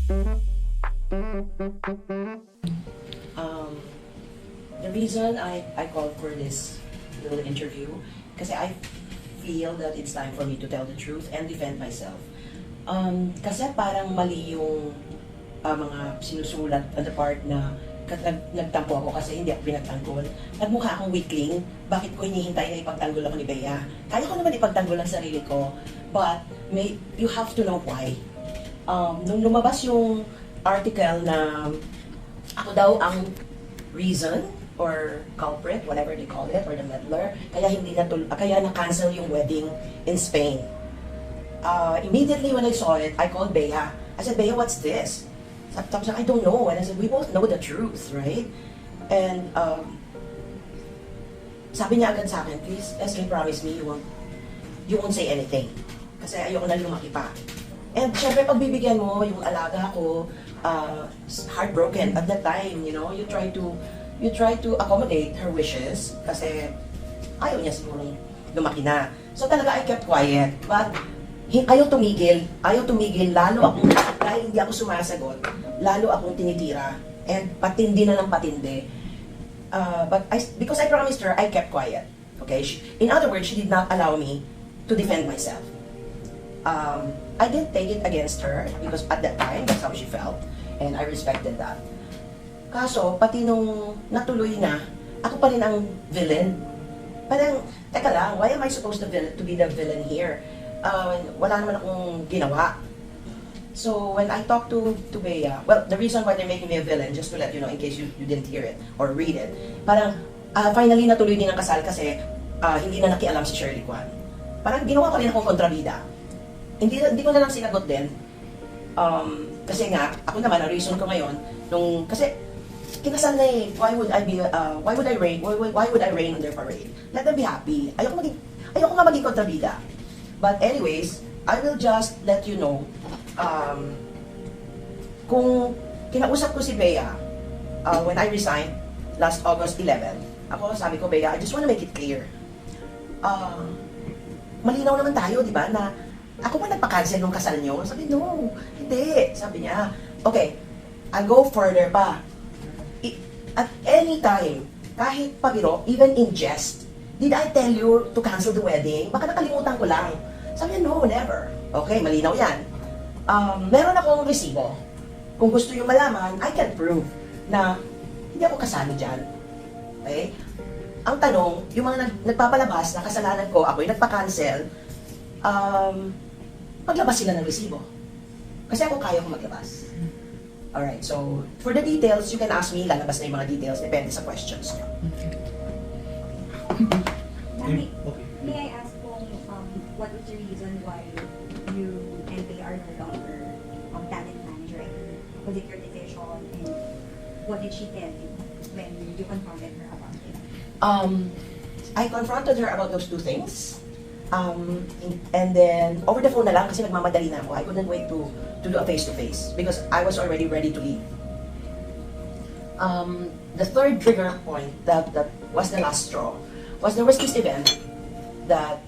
Um, the reason I called for this little interview, kasi I feel that it's time for me to tell the truth and defend myself. Kasi parang mali yung mga sinusulat on the part na nagtampo ako kasi hindi ako pinagtanggol. Nagmukha akong weakling. Bakit ko hinihintay na ipagtanggol ako ni Bea? Kaya ko naman ipagtanggol ang sarili ko. But you have to know why. Nung lumabas yung article na ako daw ang reason or culprit, whatever they call it, or the meddler, kaya na-cancel yung wedding in Spain. Immediately when I saw it, I called Bea. I said, Bea, what's this? Tapos I don't know. And I said, we both know the truth, right? And sabi niya agad sa akin, please, SK, promise me you won't say anything. Kasi ayoko na lumaki pa. And syempre, pagbibigyan mo yung alaga ko, heartbroken at that time, you know, you try to accommodate her wishes kasi ayaw niya sigurong lumaki na. So talaga I kept quiet. But ayaw tumigil, lalo akong, dahil hindi ako sumasagot, lalo akong tinitira, and patindi na ng patindi. Because I promised her, I kept quiet. Okay? In other words, she did not allow me to defend myself. I didn't take it against her, because at that time, that's how she felt, and I respected that. Kaso, pati nung natuloy na, ako pa rin ang villain. Parang, teka lang, why am I supposed to be the villain here? Wala naman akong ginawa. So when I talked to Bea, well, the reason why they're making me a villain, just to let you know in case you didn't hear it or read it, parang finally natuloy din ang kasal kasi hindi na nakialam si Shirley Kwan. Parang ginawa ko rin akong kontrabida. Hindi ko na lang sinagot din. Kasi nga, ako naman, ang reason ko ngayon, kasi kinasal na eh, why would I rain on their parade? Let them be happy. Ayoko nga maging kontrabida. But anyways, I will just let you know, kung kinausap ko si Bea, when I resigned last August 11, sabi ko, Bea, I just want to make it clear. Malinaw naman tayo, di ba, na ako pa nagpa-cancel nung kasal niyo. Sabi, no, hindi. Sabi niya, okay, I'll go further pa. At any time, kahit pabiro, even in jest, did I tell you to cancel the wedding? Baka nakalimutan ko lang. Sabi niya, no, never. Okay, malinaw yan. Meron akong resibo. Kung gusto nyo malaman, I can prove na hindi ako kasali dyan. Okay? Ang tanong, yung mga nagpapalabas na kasalanan ko, ako'y nagpa-cancel, maglabas sila ng resibo. Kasi ako kaya ko maglabas. Alright, so for the details, you can ask me, lalabas na yung mga details, depende sa questions nyo. May I ask what was the reason why you and they are no longer talent manager? Was it your decision, and what did she tell you when you confronted her about it? I confronted her about those two things. And then, over the phone na lang kasi nagmamadali na ako. I couldn't wait to do a face-to-face because I was already ready to leave. The third trigger point that was the last straw was there was this event that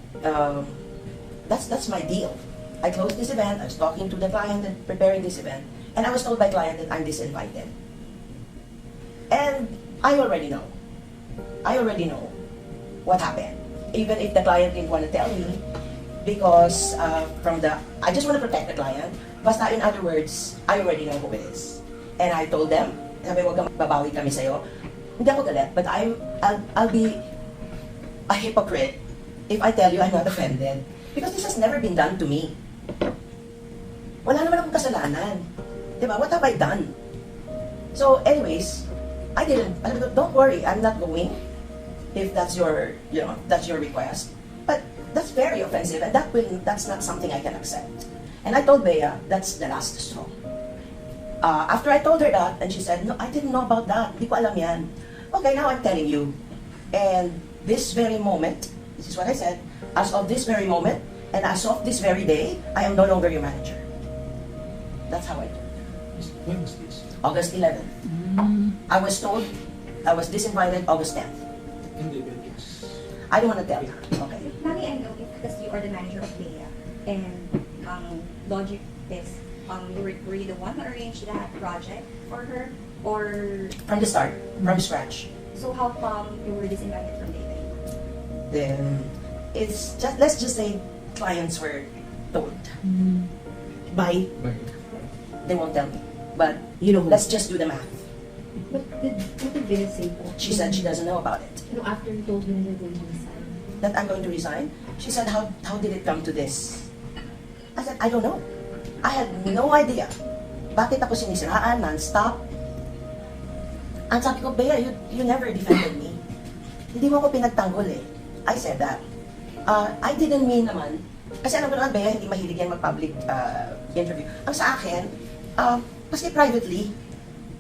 that's my deal. I closed this event, I was talking to the client and preparing this event, and I was told by client that I'm disinvited. And I already know what happened. Even if the client didn't want to tell me, because I just want to protect the client. Basta in other words, I already know who it is. And I told them, sabi, wag kang babawi kami sa'yo. Hindi ako galit, but I'll be a hypocrite if I tell you I'm not offended. Because this has never been done to me. Wala naman akong kasalanan. Diba? What have I done? So anyways, don't worry, I'm not going. If that's your request. But that's very offensive, and that's not something I can accept. And I told Bea, that's the last straw. After I told her that, and she said, no, I didn't know about that. Hindi ko alam yan. Okay, now I'm telling you. And this very moment, this is what I said, as of this very moment, and as of this very day, I am no longer your manager. That's how I told her. When was this? August 11th. I was told I was disinvited August 10th. In the event, yes. I don't want to tell you. Okay. Mami, I know it because you are the manager of Bea, and logic is were you the one who arranged that project for her? Or, From the start, from scratch. so how come you were disinvited from dating? Then, it's just, let's just say, clients were told. By, they won't tell me. But, You know, let's just do the math. what did Bea say po? She said she doesn't know about it. No, after you told me na you're going to resign. That I'm going to resign. She said, how did it come to this? I said, I don't know. I had no idea. Bakit ako sinisiraan, non-stop? Ang sabi ko, Bea, you never defended me. Hindi mo ako pinagtanggol eh. I said that. I didn't mean naman, kasi alam ko naman, Bea, hindi mahilig yan mag-public interview. Ang sa akin, kasi privately,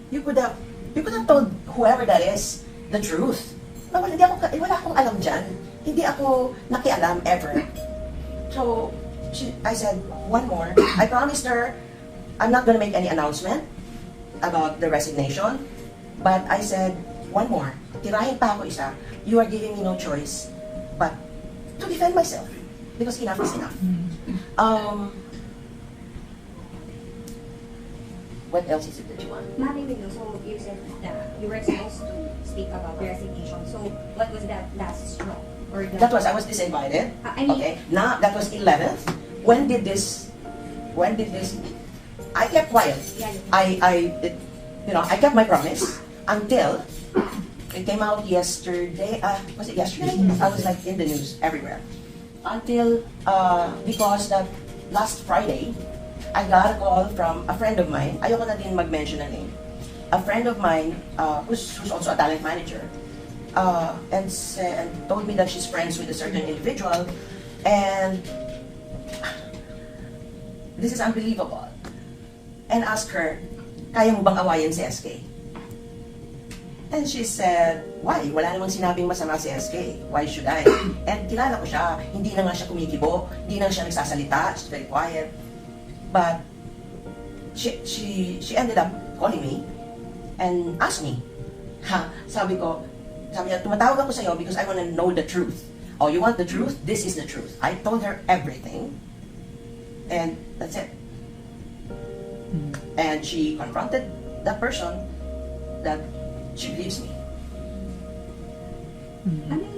you could have told whoever that is the truth. No, wala akong alam dyan. Hindi ako nakialam ever. So, I said, one more. I promised her, I'm not gonna make any announcement about the resignation. But I said, one more. Tirahin pa ako isa. You are giving me no choice but to defend myself. Because enough is enough. What else is it that you want? Mami, so you said that you were supposed to speak about the resignation. So what was that last straw? Or That was, I was disinvited. I mean, Okay. Now, that was 11th. When did this, I kept quiet. yeah, I kept my promise until it came out yesterday. Was it yesterday? I was like in the news everywhere. Until, because that last Friday, I got a call from a friend of mine. Ayoko na din mag-mention ng name. A friend of mine, who's also a talent manager, and told me that she's friends with a certain individual, and this is unbelievable. And asked her, kaya mo bang awayan si SK? And she said, why? Wala namang sinabing masama si SK. Why should I? And kilala ko siya. Hindi na nga siya kumikibo. Hindi na siya nagsasalita. She's very quiet. But she ended up calling me and asked me. Sabi niya, tumatawag ako sa'yo because I want to know the truth. Oh, you want the truth? This is the truth. I told her everything. And that's it. And she confronted that person that she believes me.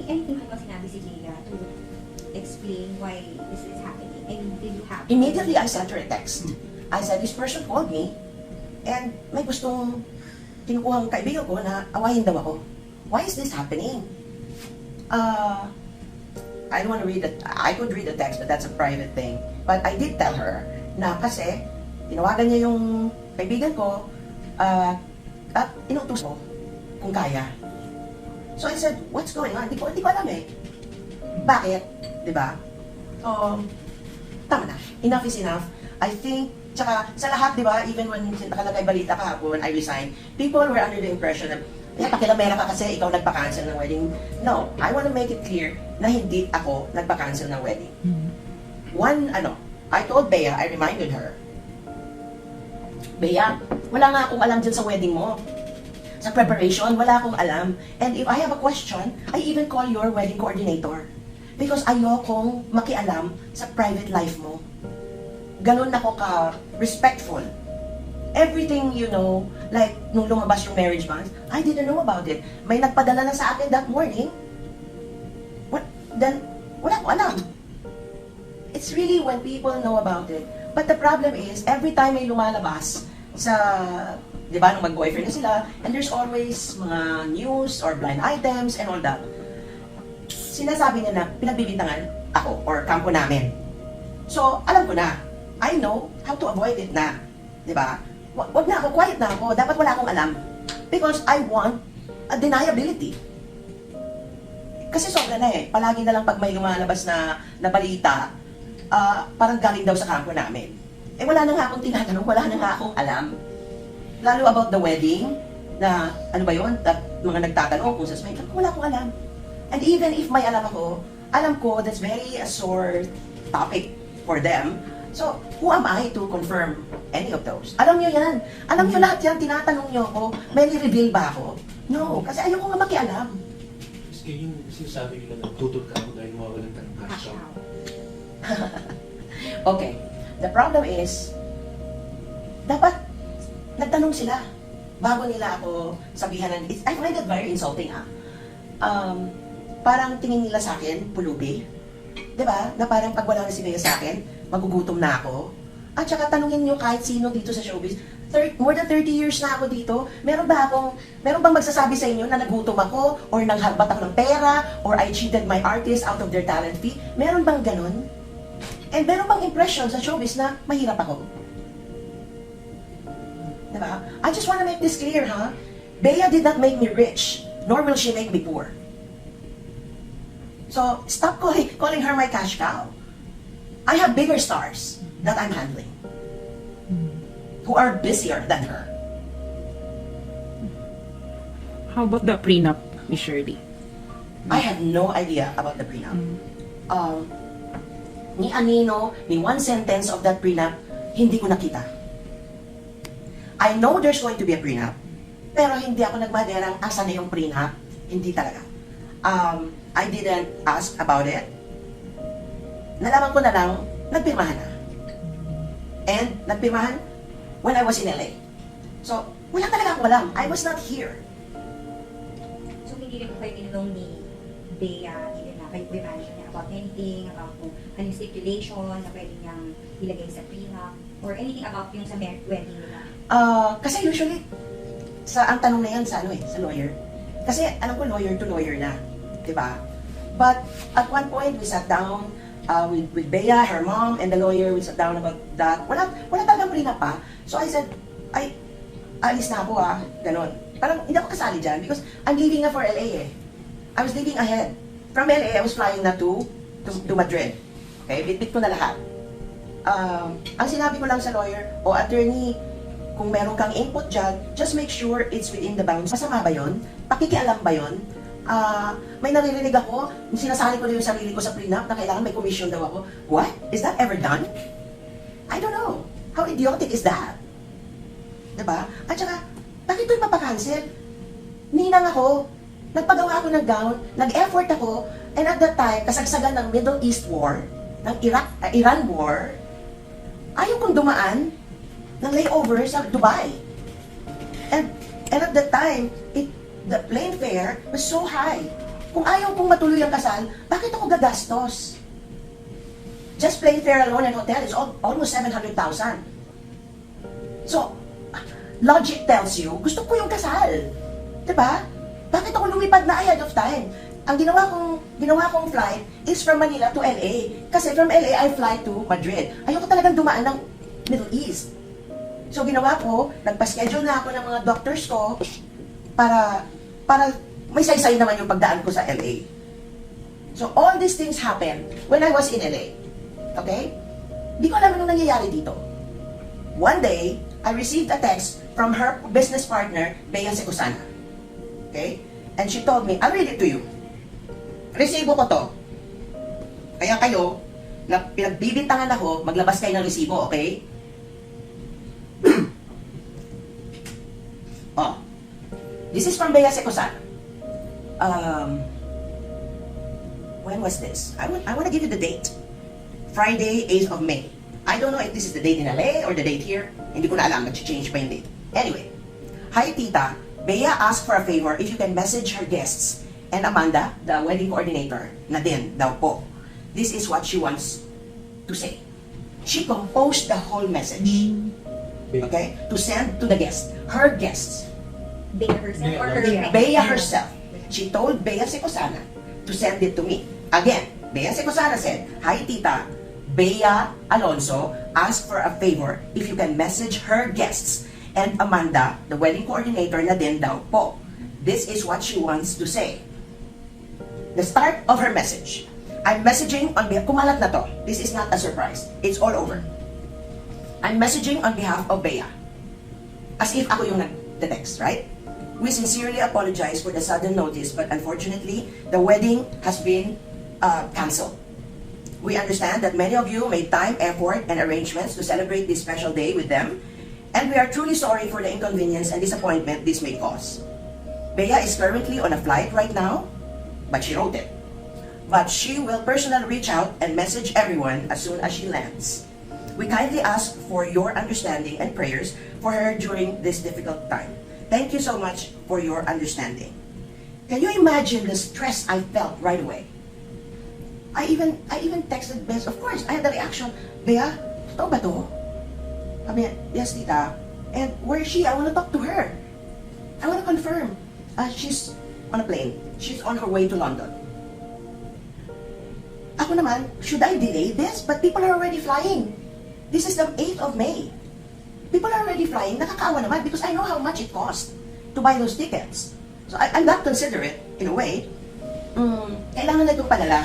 anything ba sinabi si Gia to explain why this is happening? And did you have... Immediately, I sent her a text. I said, this person called me and may gustong kinukuhang kaibigan ko na awayin daw ako. Why is this happening? I don't want to read it. I could read the text, but that's a private thing. But I did tell her na kasi tinawagan niya yung kaibigan ko at inutos ko kung kaya. So I said, what's going on? Hindi ko alam eh. Bakit? Diba? Tama na. Enough is enough. I think, tsaka sa lahat, diba, even when nakalagay balita kahapon, I resigned, people were under the impression that, pakilamera ka kasi ikaw nagpa-cancel ng wedding. No, I want to make it clear na hindi ako nagpa-cancel ng wedding. I told Bea, I reminded her, Bea, wala nga akong alam dyan sa wedding mo. Sa preparation, wala akong alam. And if I have a question, I even call your wedding coordinator. Because ayokong makialam sa private life mo. Ganun ako ka-respectful. Everything you know, like nung lumabas yung marriage bonds, I didn't know about it. May nagpadala na sa akin that morning. Then, wala ko alam. It's really when people know about it. But the problem is, every time may lumalabas sa, di ba, nung mag-boyfriend na sila, and there's always mga news or blind items and all that. Sinasabi niya na pinagbibintangan ako or kampo namin. So, alam ko na. I know how to avoid it na. Di ba? Wag na ako, quiet na ako. Dapat wala akong alam. Because I want a deniability. Kasi sobra na eh. Palagi na lang pag may lumalabas na balita, parang galing daw sa kampo namin. Eh wala na nga akong tinatanong, wala na nga akong alam. Lalo about the wedding, na ano ba yun, at mga nagtatanong kung suspend, wala akong alam. And even if may alam ko that's very a sore topic for them. So, who am I to confirm any of those? Alam nyo yan. Alam nyo lahat yan, tinatanong nyo ako, may reveal ba ako? No, kasi ayoko nga makialam. Kasi yung sinasabi nila na tutol ka ako dahil mawawalan ka ng cash out. Okay. The problem is, dapat nagtanong sila bago nila ako sabihan ng, I find it very insulting parang tingin nila sa akin, pulubi. Diba? Na parang pag wala na si Bea sa akin, magugutom na ako. At saka tanungin nyo kahit sino dito sa showbiz, more than 30 years na ako dito, meron bang magsasabi sa inyo na nagutom ako, or nangharbat ako ng pera, or I cheated my artist out of their talent fee? Meron bang ganun? And meron bang impression sa showbiz na mahirap ako? Diba? I just wanna make this clear, ha? Bea did not make me rich, nor will she make me poor. So, stop calling her my cash cow. I have bigger stars that I'm handling, who are busier than her. How about the prenup, Miss Shirley? I have no idea about the prenup. Ni anino, ni one sentence of that prenup, hindi ko nakita. I know there's going to be a prenup, pero hindi ako nagmaderang asa na yung prenup. Hindi talaga. I didn't ask about it. Nalaman ko na lang, nagpirmahan na. And nagpirmahan when I was in LA. So, wala talaga akong alam. I was not here. So, hindi rin po kayo tinanong ni Bea, even na kayo pre-mention niya about anything, about kung anong stipulation na pwede niyang ilagay sa prenup, or anything about yung sa wedding nila? Kasi usually, ang tanong na yan sa sa lawyer. Kasi alam ko lawyer to lawyer na, di ba? But at one point, we sat down with Bea, her mom, and the lawyer. We sat down about that. Wala talagang prenup pa. So I said, alis na ako ganon. Parang hindi ako kasali dyan because I'm leaving na for LA eh. I was leaving ahead. From LA, I was flying na to Madrid. Okay, bit-bit ko na lahat. Ang sinabi ko lang sa lawyer, attorney, kung meron kang input dyan, just make sure it's within the bounds. Masama ba yun? Pakikialam ba yun? May naririnig ako, sinasali ko na yung sarili ko sa prenup na kailangan may commission daw ako. What? Is that ever done? I don't know. How idiotic is that? Diba? At saka, bakit ito ipapakancel? Ninang ako, nagpagawa ako ng gown, nag-effort ako, and at that time, kasagsagan ng Middle East War, ng Iran War, ayaw kong dumaan ng layover sa Dubai. And at that time, the plane fare was so high. Kung ayaw kong matuloy ang kasal, bakit ako gagastos? Just plane fare alone and hotel is almost 700,000. So, logic tells you, gusto ko yung kasal. Diba? Bakit ako lumipad na ahead of time? Ang ginawa kong flight is from Manila to LA. Kasi from LA, I fly to Madrid. Ayoko talagang dumaan ng Middle East. So ginawa ko, nagpa-schedule na ako ng mga doctors ko para may saysay naman yung pagdaan ko sa LA. So all these things happened when I was in LA. Okay? Di ko alam anong nangyayari dito. One day, I received a text from her business partner, Bea Secosana. Okay? And she told me, I'll read it to you. Resibo ko to. Kaya kayo, na pinagbibintangan ako, maglabas kayo ng resibo, okay? This is from Bea Secosana. When was this? I want to give you the date. Friday, 8th of May. I don't know if this is the date in LA or the date here. Hindi ko na alam, nag-change pa yung date. Anyway, hi tita, Bea asked for a favor if you can message her guests and Amanda, the wedding coordinator, na din daw po. This is what she wants to say. She composed the whole message. Okay? To send to the guests. Her guests. Bea herself or her friend? Bea herself. She told Bea Secosana to send it to me. Again, Bea Secosana said, hi tita, Bea Alonso asked for a favor if you can message her guests and Amanda, the wedding coordinator na din daw po. This is what she wants to say. The start of her message. I'm messaging on behalf, kumalat na to. This is not a surprise. It's all over. I'm messaging on behalf of Bea. As if ako yung nag-text, right? We sincerely apologize for the sudden notice, but unfortunately, the wedding has been canceled. We understand that many of you made time, effort, and arrangements to celebrate this special day with them, and we are truly sorry for the inconvenience and disappointment this may cause. Bea is currently on a flight right now, but she wrote it. But she will personally reach out and message everyone as soon as she lands. We kindly ask for your understanding and prayers for her during this difficult time. Thank you so much for your understanding. Can you imagine the stress I felt right away? I even texted Bess. Of course, I had the reaction, Bea, totoo ba to? Sabi niya, yes, tita. And where is she? I want to talk to her. I want to confirm. She's on a plane. She's on her way to London. Ako naman, should I delay this? But people are already flying. This is the 8th of May. People are already flying. Nakakaawa naman because I know how much it costs to buy those tickets. So I'm not considerate, in a way. Kailangan na itong padala.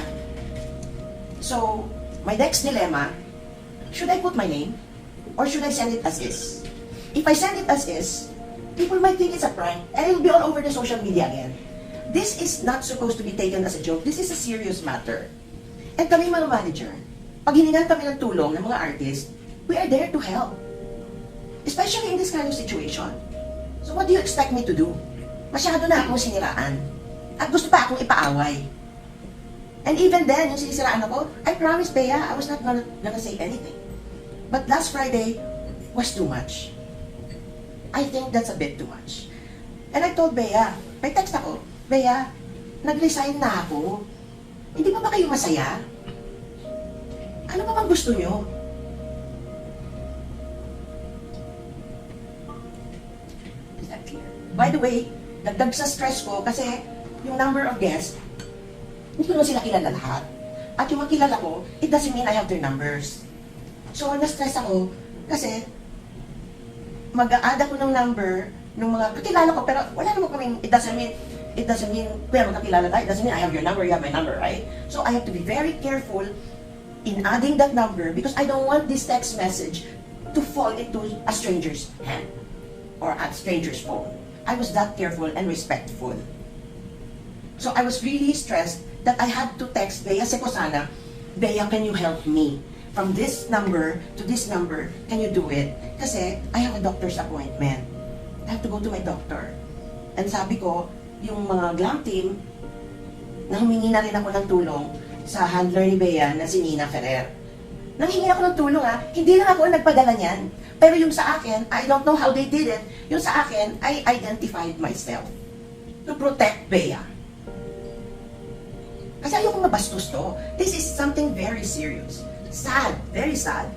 So, my next dilemma, should I put my name? Or should I send it as is? If I send it as is, people might think it's a prank and it'll be all over the social media again. This is not supposed to be taken as a joke. This is a serious matter. And kami mga manager, pag hiningan kami ng tulong ng mga artist, we are there to help. Especially in this kind of situation. So what do you expect me to do? Masyado na akong siniraan. At gusto pa akong ipaaway. And even then, yung sinisiraan ako, I promised Bea, I was not gonna say anything. But last Friday was too much. I think that's a bit too much. And I told Bea, may text ako, Bea, nag-resign na ako. Hindi pa ba kayo masaya? Ano pa bang gusto nyo? Is that clear? By the way, dagdag sa stress ko kasi yung number of guests, hindi ko naman sila kilala lahat. At yung mga kilala ko, it doesn't mean I have their numbers. So, na-stress ako kasi mag-a-add ako ng number ng mga kakilala ko pero wala naman kaming, it doesn't mean kuya magkakilala tayo, it doesn't mean I have your number, you have my number, right? So, I have to be very careful in adding that number because I don't want this text message to fall into a stranger's hand or a stranger's phone. I was that careful and respectful. So, I was really stressed that I had to text Bea Secosana, Bea, can you help me? From this number to this number, can you do it? Kasi I have a doctor's appointment. I have to go to my doctor. And sabi ko, yung mga glam team, na humingi na rin ako ng tulong sa handler ni Bea na si Nina Ferrer. Nanghingi ako ng tulong hindi lang ako nagpadala niyan. Pero yung sa akin, I don't know how they did it. Yung sa akin, I identified myself to protect Bea. Kasi ayoko mabastos to. This is something very serious. Sad. Very sad.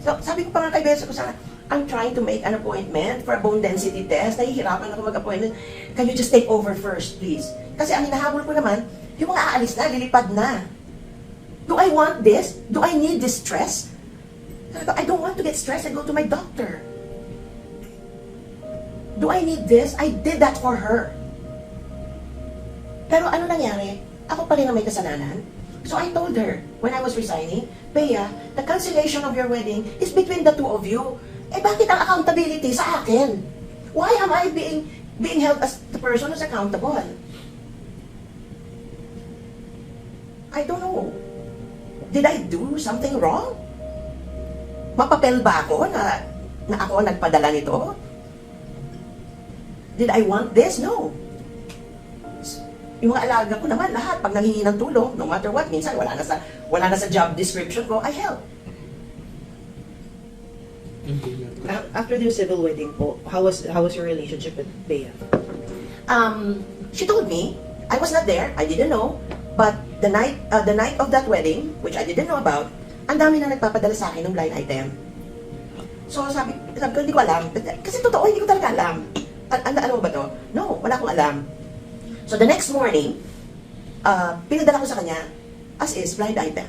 So, sabi ko pa nga kay Bea Secosana, I'm trying to make an appointment for a bone density test. Nahihirapan ako mag-appointment. Can you just take over first, please? Kasi ang hinahabol ko naman, yung mga aalis na, lilipad na. Do I want this? Do I need this stress? I don't want to get stressed and go to my doctor. Do I need this? I did that for her. Pero ano nangyari? Ako pa rin ang may kasalanan. So I told her, when I was resigning, Bea, the cancellation of your wedding is between the two of you. Eh bakit ang accountability sa akin? Why am I being held as the person who's accountable? I don't know. Did I do something wrong? Mapapel ba ako na ako nagpadala nito? Did I want this? No. Yung mga alaga ko naman, lahat, pag nanghingi ng tulong, no matter what, minsan wala na sa job description ko, I help. After the civil wedding po, how was your relationship with Bea? She told me, I was not there, I didn't know, but the night of that wedding, which I didn't know about, ang dami na nagpapadala sa akin ng blind item. So sabi ko, hindi ko alam. Kasi totoo, hindi ko talaga alam. Ano ba to? No, wala akong alam. So the next morning, pinadala ko sa kanya, as is, blind item.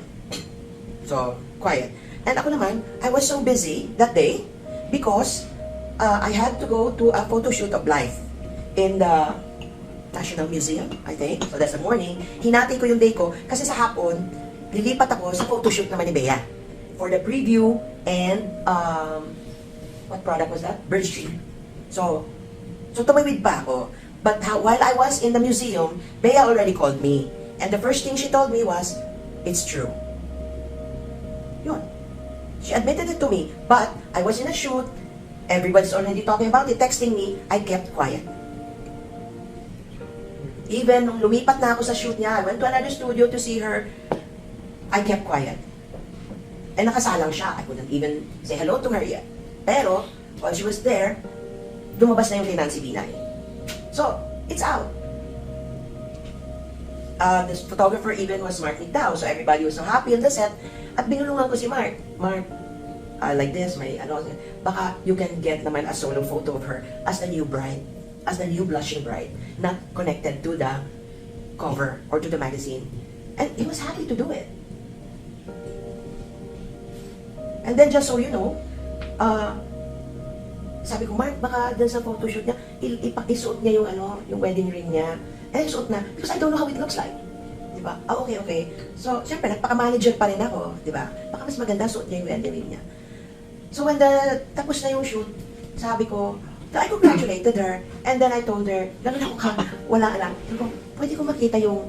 So, quiet. And ako naman, I was so busy that day because I had to go to a photo shoot of life in the National Museum, I think. So that's the morning. Hinati ko yung day ko kasi sa hapon, lilipat ako sa photo shoot naman ni Bea for the preview and what product was that? Bird Tree. So tumawid pa ako. But while I was in the museum, Bea already called me. And the first thing she told me was, it's true. Yun. She admitted it to me. But I was in a shoot. Everybody's already talking about it, texting me. I kept quiet. Even nung lumipat na ako sa shoot niya, I went to another studio to see her. I kept quiet. And nakasalang siya. I couldn't even say hello to her yet. Pero, while she was there, lumabas na yung kay Nancy Binay. So, it's out. The photographer even was Mark Migdao, so everybody was so happy on the set. At binulungan ko si Mark. Mark, like this, may ano, baka you can get naman a solo photo of her as the new bride, as the new blushing bride, not connected to the cover or to the magazine. And he was happy to do it. And then just so you know, sabi ko, Mark, baka dun sa photoshoot niya, isuot niya yung ano, yung wedding ring niya. And I suot na, because I don't know how it looks like. Diba? Okay. So, syempre, nagpaka-manager pa rin ako, diba? Baka mas maganda suot niya yung wedding ring niya. So, when tapos na yung shoot, sabi ko, I congratulated her. And then I told her, gano'n ako ka, wala alam. Sabi ko, pwede ko makita yung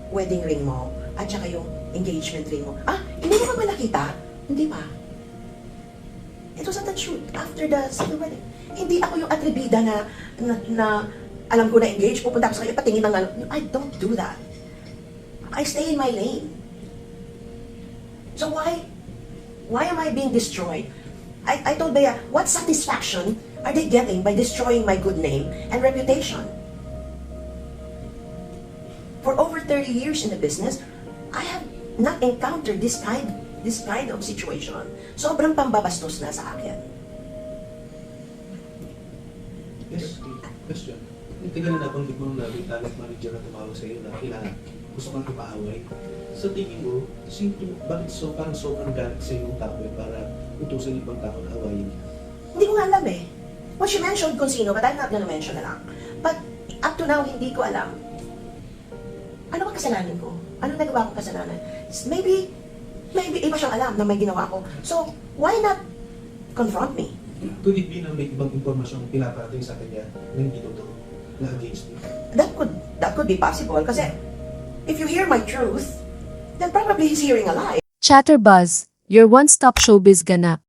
wedding ring mo at saka yung engagement ring mo. Ah, hindi mo ba nakita? Hindi pa. It was at the shoot, after the civil wedding. Hindi ako yung atribida na alam ko na engaged, pupunta ako sa kanya, patingin ng ano. I don't do that. I stay in my lane. So why am I being destroyed? I told Bea, what satisfaction are they getting by destroying my good name and reputation? For over 30 years in the business, I have not encountered this kind of situation. Sobrang pambabastos na sa akin. Yes, question. Yung tagal na nabanggit mo na may talent manager na tumawag sa iyo na kailangan gusto kang ipaaway. Sa tingin mo, bakit parang sobrang galit sa yung tao para utusan yung ibang tao na awayin niya? Hindi ko nga alam eh. Well, she mentioned kung sino, but I'm not gonna mention na lang. But up to now, hindi ko alam. Ano ba kasalanan ko? Ano nagawa kong kasalanan? Maybe iba siyang alam na may ginawa ko. So, why not confront me? Could it be na may ibang impormasyong pinaparating sa kanya na hindi totoo, na against you? That could be possible. Kasi, if you hear my truth, then probably he's hearing a lie. Chatterbuzz, your one-stop showbiz ganap.